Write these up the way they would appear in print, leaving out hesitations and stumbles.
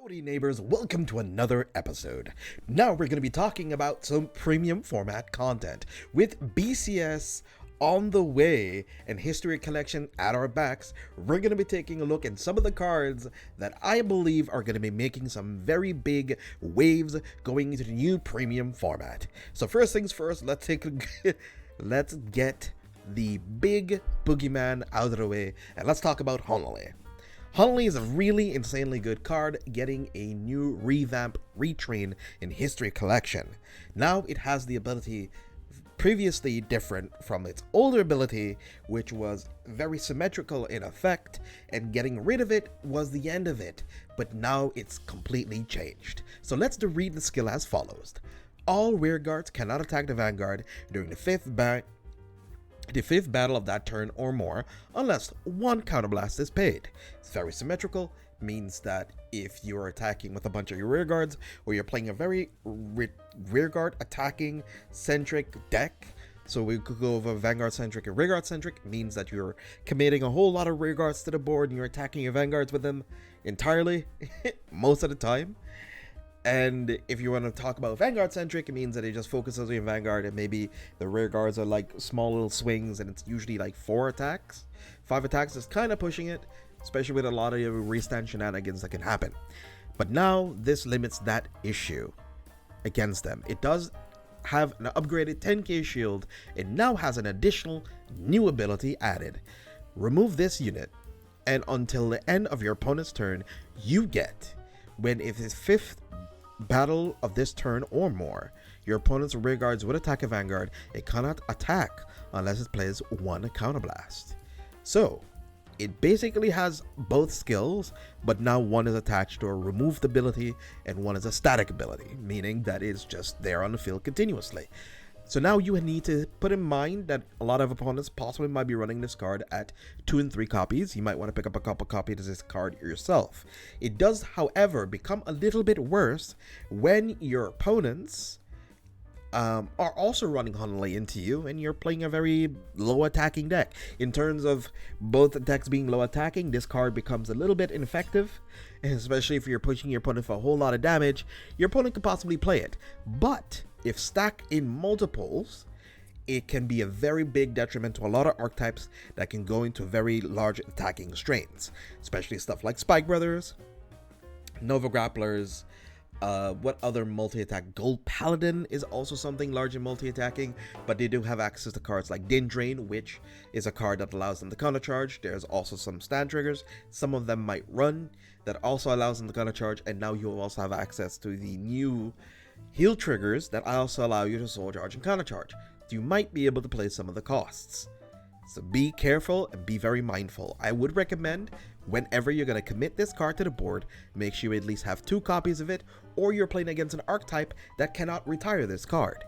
Howdy neighbors, welcome to another episode. Now we're going to be talking about some premium format content. With BCS on the way and History Collection at our backs, we're going to be taking a look at some of the cards that I believe are going to be making some very big waves going into the new premium format. So first things first, let's get the big boogeyman out of the way and let's talk about Honolulu. Honolulu is a really insanely good card, getting a new revamp, retrain in History Collection. Now it has the ability previously different from its older ability, which was very symmetrical in effect, and getting rid of it was the end of it, but now it's completely changed. So let's read the skill as follows. All rearguards cannot attack the Vanguard during the fifth battle of that turn or more, unless one counterblast is paid. It's very symmetrical, means that if you're attacking with a bunch of your rearguards, or you're playing a very rearguard attacking centric deck, so we could go over Vanguard centric and rearguard centric, means that you're committing a whole lot of rearguards to the board and you're attacking your Vanguards with them entirely, most of the time. And if you want to talk about Vanguard centric, it means that it just focuses on your Vanguard and maybe the rear guards are like small little swings and it's usually like 4 attacks. 5 attacks is kind of pushing it, especially with a lot of your restand shenanigans that can happen. But now this limits that issue against them. It does have an upgraded 10k shield. It now has an additional new ability added. Remove this unit and until the end of your opponent's turn, you get, when if his 5th battle of this turn or more, your opponent's rearguards would attack a Vanguard. It cannot attack unless it plays one counterblast. So it basically has both skills, but now one is attached to a removed ability and one is a static ability, meaning that it's just there on the field continuously. So now you need to put in mind that a lot of opponents possibly might be running this card at 2 and 3 copies. You might want to pick up a couple copies of this card yourself. It does, however, become a little bit worse when your opponents are also running Honolulu into you and you're playing a very low attacking deck. In terms of both decks being low attacking, this card becomes a little bit ineffective, and especially if you're pushing your opponent for a whole lot of damage, your opponent could possibly play it. But if stacked in multiples, it can be a very big detriment to a lot of archetypes that can go into very large attacking strains, especially stuff like Spike Brothers, Nova Grapplers. What other multi-attack? Gold Paladin is also something large in multi-attacking, but they do have access to cards like Din Drain, which is a card that allows them to counter charge. There's also some stand triggers. Some of them might run that also allows them to counter charge, and now you also have access to the new heal triggers that also allow you to soul charge and counter charge. So you might be able to play some of the costs. So be careful and be very mindful. I would recommend whenever you're going to commit this card to the board, make sure you at least have 2 copies of it, or you're playing against an archetype that cannot retire this card.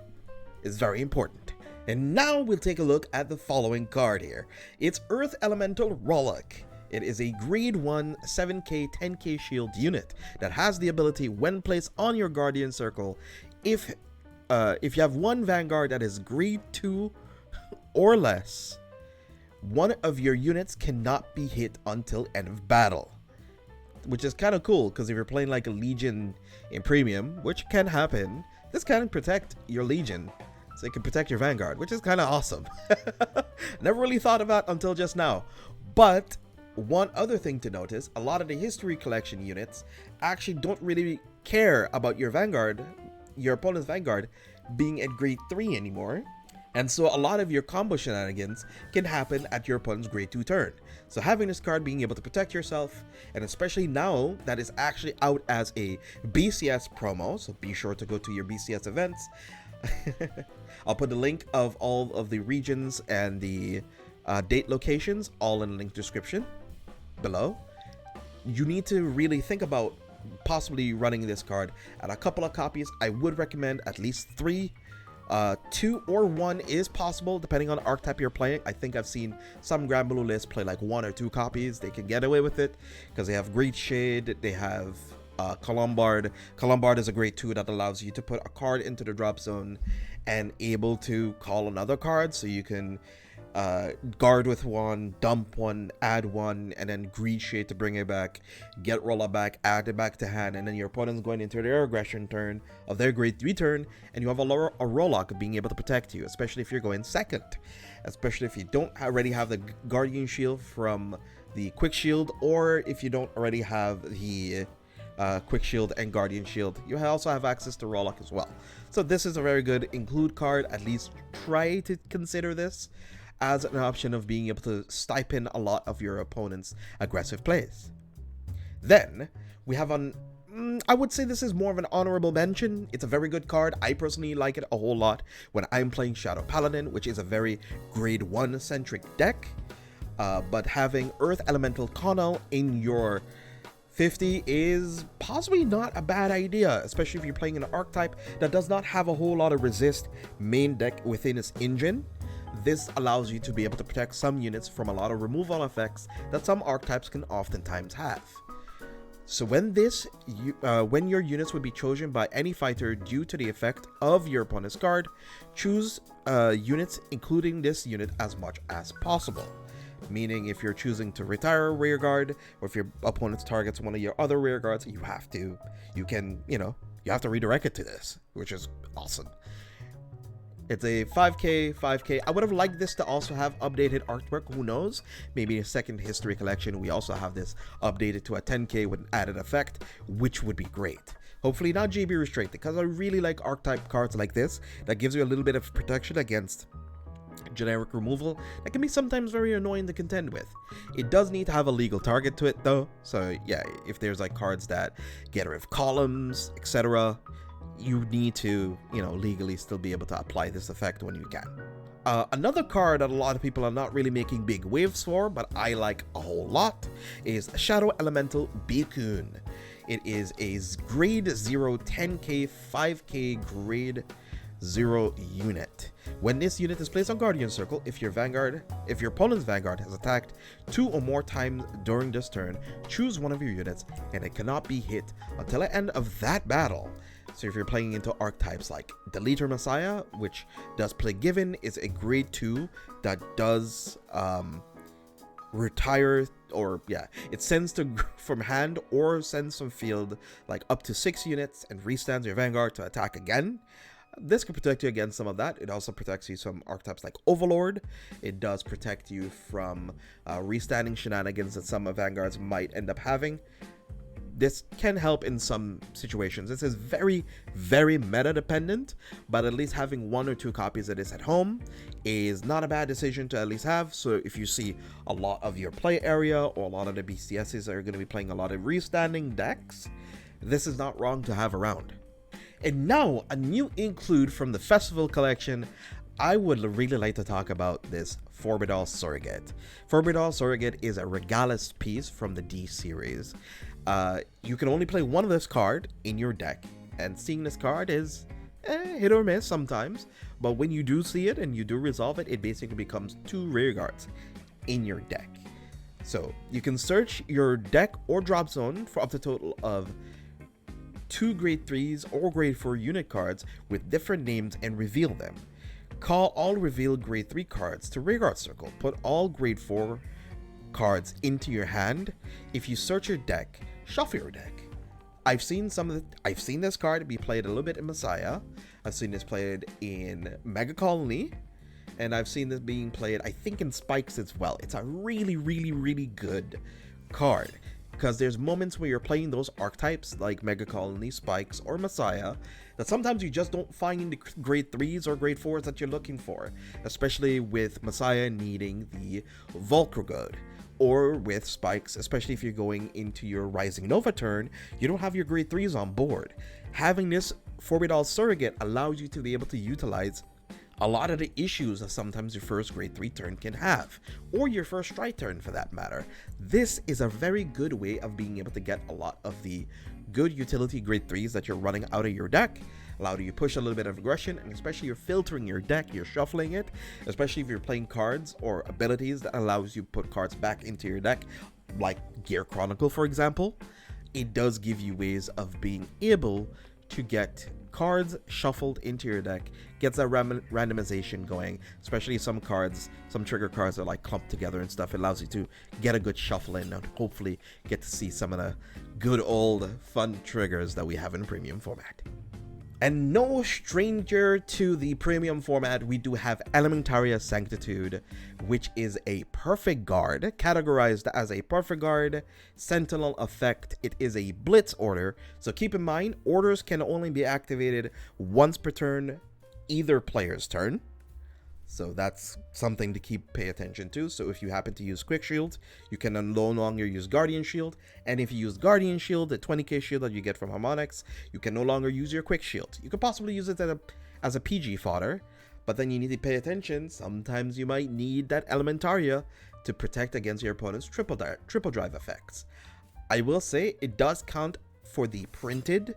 It's very important. And now we'll take a look at the following card here. It's Earth Elemental Rollock. It is a grade 1 7k 10k shield unit that has the ability, when placed on your Guardian Circle, if you have one Vanguard that is grade 2 or less, one of your units cannot be hit until end of battle, which is kind of cool because if you're playing like a Legion in Premium, which can happen, this can protect your Legion, so it can protect your Vanguard, which is kind of awesome. Never really thought about until just now. But one other thing to notice, a lot of the History Collection units actually don't really care about your Vanguard, your opponent's Vanguard, being at grade 3 anymore. And so a lot of your combo shenanigans can happen at your opponent's grade 2 turn. So having this card, being able to protect yourself, and especially now that it's actually out as a BCS promo, so be sure to go to your BCS events. I'll put the link of all of the regions and the date locations all in the link description below. You need to really think about possibly running this card at a couple of copies. I would recommend at least 3. 2 or 1 is possible depending on the archetype you're playing. I think I've seen some Grand Blue lists play like 1 or 2 copies. They can get away with it because they have Great Shade, they have Colombard. Colombard is a grade 2 that allows you to put a card into the drop zone and able to call another card, so you can guard with one, dump one, add one, and then greed shade to bring it back, get roller back, add it back to hand, and then your opponent's going into their aggression turn of their grade 3 turn, and you have a Rollock being able to protect you, especially if you're going second, especially if you don't already have the Guardian Shield from the Quick Shield, or if you don't already have the Quick Shield and Guardian Shield, you also have access to Rollock as well. So this is a very good include card. At least try to consider this as an option of being able to stipend a lot of your opponent's aggressive plays. Then we have I would say this is more of an honorable mention. It's a very good card. I personally like it a whole lot when I'm playing Shadow Paladin, which is a very grade 1 centric deck. But having Earth Elemental Connell in your 50 is possibly not a bad idea, especially if you're playing an archetype that does not have a whole lot of resist main deck within its engine. This allows you to be able to protect some units from a lot of removal effects that some archetypes can oftentimes have. So when when your units would be chosen by any fighter due to the effect of your opponent's card, choose units including this unit as much as possible. Meaning if you're choosing to retire a rear guard, or if your opponent targets one of your other rear guards, you have to redirect it to this, which is awesome. It's a 5k. I would have liked this to also have updated artwork. Who knows? Maybe a second history collection, we also have this updated to a 10k with an added effect, which would be great. Hopefully not GB restricted, because I really like archetype cards like this that gives you a little bit of protection against generic removal that can be sometimes very annoying to contend with. It does need to have a legal target to it though, so yeah, if there's like cards that get rid of columns, etc., you need to, legally still be able to apply this effect when you can. Another card that a lot of people are not really making big waves for, but I like a whole lot, is Shadow Elemental Bikun. It is a grade 0 10k 5k grade 0 unit. When this unit is placed on Guardian Circle, if your opponent's Vanguard has attacked 2 or more times during this turn, choose one of your units, and it cannot be hit until the end of that battle. So if you're playing into archetypes like Deleter Messiah, which does play Given, is a grade 2 that does retire, or it sends from hand or sends from field like up to 6 units and restands your Vanguard to attack again. This can protect you against some of that. It also protects you from archetypes like Overlord. It does protect you from restanding shenanigans that some of Vanguards might end up having. This can help in some situations. This is very, very meta dependent, but at least having 1 or 2 copies of this at home is not a bad decision to at least have. So if you see a lot of your play area or a lot of the BCSs are going to be playing a lot of restanding decks, this is not wrong to have around. And now, a new include from the Festival Collection. I would really like to talk about this Forbidal Surrogate. Forbidal Surrogate is a Regalis piece from the D series. You can only play one of this card in your deck, and seeing this card is hit or miss sometimes, but when you do see it and you do resolve it, it basically becomes 2 rear guards in your deck. So you can search your deck or drop zone for up to a total of 2 grade 3s or grade 4 unit cards with different names and reveal them. Call all revealed grade 3 cards to Rearguard Circle. Put all grade 4 cards into your hand. If you search your deck, shuffle your deck. I've seen this card be played a little bit in Messiah. I've seen this played in Mega Colony, and I've seen this being played, I think, in Spikes as well. It's a really, really, really good card, because there's moments where you're playing those archetypes like Mega Colony, Spikes, or Messiah that sometimes you just don't find the grade 3s or grade 4s that you're looking for, especially with Messiah needing the Volkrogod, or with Spikes, especially if you're going into your Rising Nova turn, you don't have your grade 3s on board. Having this Forbidal Surrogate allows you to be able to utilize a lot of the issues that sometimes your first grade 3 turn can have, or your first strike turn for that matter. This is a very good way of being able to get a lot of the good utility grade 3s that you're running out of your deck, allow you to push a little bit of aggression, and especially you're filtering your deck, you're shuffling it, especially if you're playing cards or abilities that allows you to put cards back into your deck, like Gear Chronicle for example. It does give you ways of being able to get cards shuffled into your deck, gets that randomization going, especially some cards, some trigger cards are like clumped together and stuff. It allows you to get a good shuffle in and hopefully get to see some of the good old fun triggers that we have in premium format. And no stranger to the premium format, we do have Elementaria Sanctitude, which is a perfect guard, categorized as a perfect guard, sentinel effect. It is a blitz order, so keep in mind, orders can only be activated once per turn, either player's turn. So that's something to pay attention to. So if you happen to use Quick Shield, you can no longer use Guardian Shield. And if you use Guardian Shield, the 20k shield that you get from Harmonics, you can no longer use your Quick Shield. You could possibly use it as a PG fodder, but then you need to pay attention. Sometimes you might need that Elementaria to protect against your opponent's triple drive effects. I will say it does count for the printed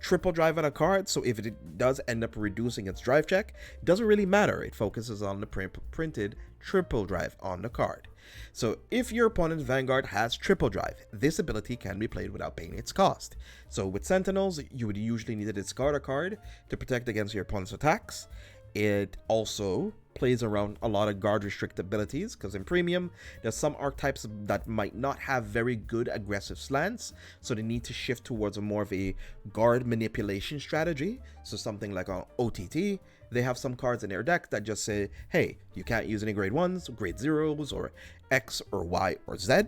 triple drive on a card, so if it does end up reducing its drive check, it doesn't really matter. It focuses on the printed triple drive on the card. So if your opponent's Vanguard has triple drive, this ability can be played without paying its cost. So with Sentinels, you would usually need to discard a card to protect against your opponent's attacks. It also plays around a lot of guard restrict abilities, because in premium there's some archetypes that might not have very good aggressive slants, so they need to shift towards a more of a guard manipulation strategy. So something like on OTT, they have some cards in their deck that just say, hey, you can't use any grade 1s, grade 0s, or X or Y or Z.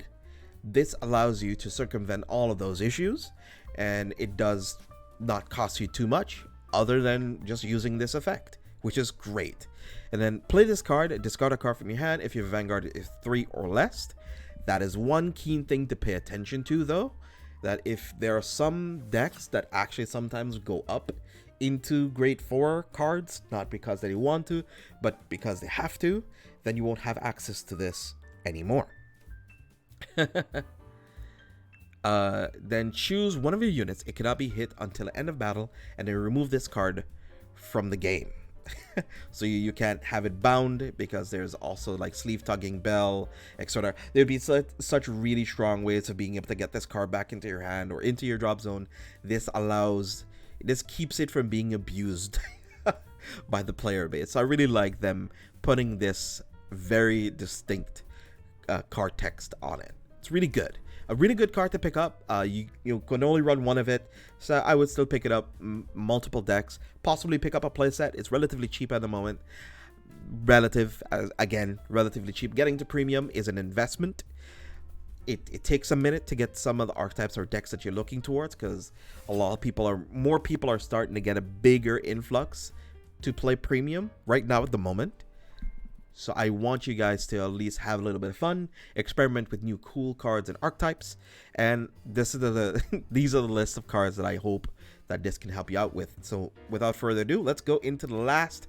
This allows you to circumvent all of those issues, and it does not cost you too much other than just using this effect, which is great. And then play this card, discard a card from your hand if your Vanguard is 3 or less. That is one keen thing to pay attention to, though, that if there are some decks that actually sometimes go up into grade 4 cards, not because they want to, but because they have to, then you won't have access to this anymore. Then choose one of your units. It cannot be hit until the end of battle, and then remove this card from the game. So you can't have it bound, because there's also like sleeve tugging, bell, etc. There'd be such really strong ways of being able to get this card back into your hand or into your drop zone. This keeps it from being abused by the player base. So I really like them putting this very distinct card text on it. It's really good. A really good card to pick up. You can only run one of it, so I would still pick it up. Multiple decks, possibly pick up a playset. It's relatively cheap at the moment. Relatively cheap. Getting to premium is an investment. It takes a minute to get some of the archetypes or decks that you're looking towards, because more people are starting to get a bigger influx to play premium right now at the moment. So I want you guys to at least have a little bit of fun, experiment with new cool cards and archetypes, and these are the list of cards that I hope that this can help you out with. So without further ado, let's go into the last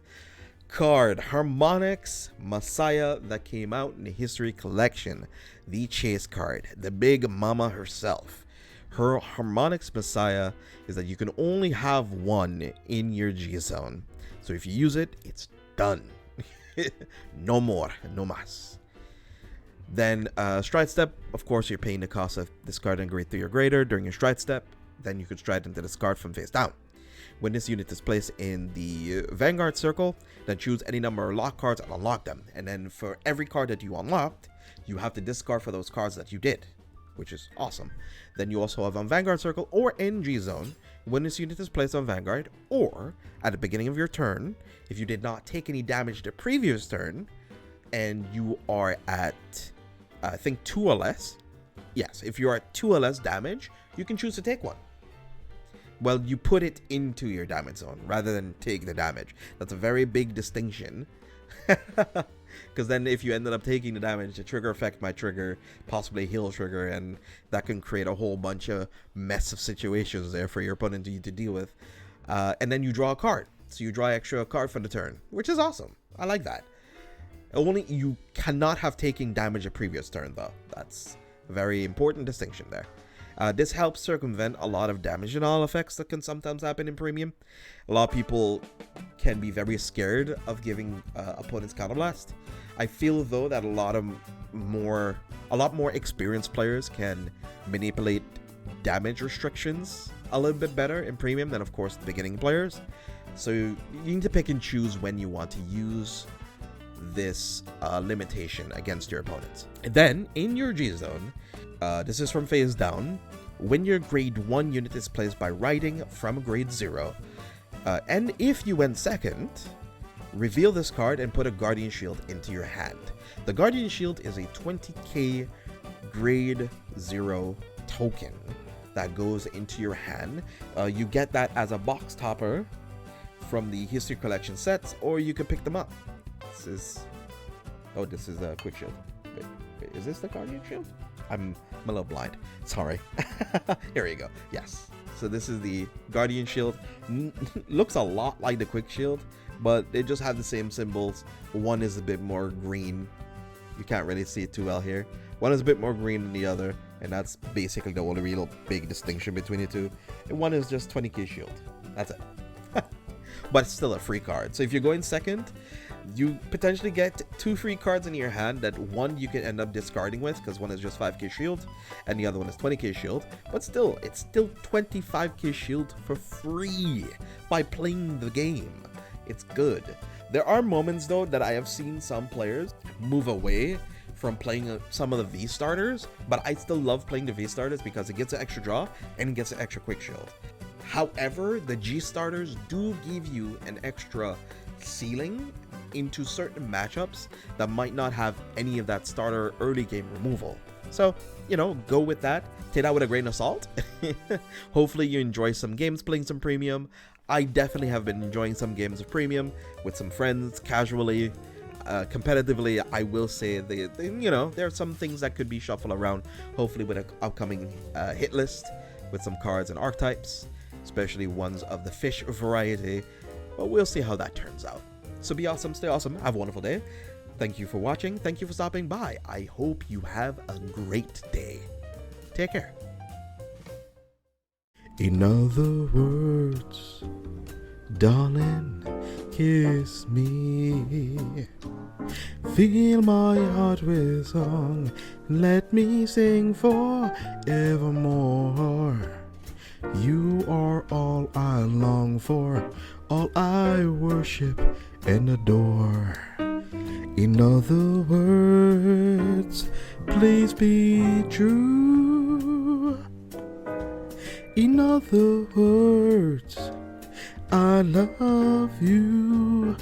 card, Harmonics Messiah, that came out in the History Collection, the chase card, the big mama herself. Her Harmonics Messiah is that you can only have one in your G zone. So if you use it, it's done. No more, no mas. Then stride step, of course you're paying the cost of discarding grade 3 or greater during your stride step. Then you could stride into this card from face down. When this unit is placed in the Vanguard circle, then choose any number of lock cards and unlock them. And then for every card that you unlocked, you have to discard for those cards that you did, which is awesome. Then you also have on Vanguard circle or in G zone, when this unit is placed on Vanguard, or at the beginning of your turn, if you did not take any damage the previous turn, and you are at, I think 2 or less. Yes, if you are at 2 or less damage, you can choose to take one. Well, you put it into your damage zone rather than take the damage. That's a very big distinction. Because then if you ended up taking the damage, the trigger effect might trigger possibly a heal trigger, and that can create a whole bunch of mess of situations there for your opponent to deal with. And then you draw a card. So you draw extra card for the turn, which is awesome. I like that. Only you cannot have taken damage a previous turn, though. That's a very important distinction there. This helps circumvent a lot of damage and all effects that can sometimes happen in premium. A lot of people can be very scared of giving opponents counterblast. I feel though that a lot more experienced players can manipulate damage restrictions a little bit better in premium than, of course, the beginning players. So you need to pick and choose when you want to use this limitation against your opponents. And then in your G zone, this is from phase down. When your grade 1 unit is placed by riding from grade 0, and if you went second, reveal this card and put a Guardian Shield into your hand. The Guardian Shield is a 20k grade 0 token that goes into your hand. You get that as a box topper from the History Collection sets, or you can pick them up. This is a quick shield. Wait, is this the Guardian Shield? I'm a little blind. Sorry. Here you go. Yes. So this is the Guardian Shield. Looks a lot like the Quick Shield, but they just have the same symbols. One is a bit more green. You can't really see it too well here. One is a bit more green than the other, and that's basically the only real big distinction between the two. And one is just 20k shield. That's it. But it's still a free card. So if you're going second, you potentially get 2 free cards in your hand that one you can end up discarding with, because one is just 5k shield and the other one is 20k shield. But still, it's still 25k shield for free by playing the game. It's good. There are moments though that I have seen some players move away from playing some of the V starters, but I still love playing the V starters because it gets an extra draw and it gets an extra quick shield. However, the G starters do give you an extra ceiling into certain matchups that might not have any of that starter early game removal. So, you know, go with that. Take that with a grain of salt. Hopefully you enjoy some games playing some premium. I definitely have been enjoying some games of premium with some friends, casually. Competitively, I will say you know, there are some things that could be shuffled around, hopefully with an upcoming hit list with some cards and archetypes, especially ones of the fish variety, but we'll see how that turns out. So be awesome, stay awesome, have a wonderful day. Thank you for watching, thank you for stopping by. I hope you have a great day. Take care. In other words, darling, kiss me. Fill my heart with song, let me sing forevermore. You are all I long for, all I worship and adore. In other words, please be true. In other words, I love you.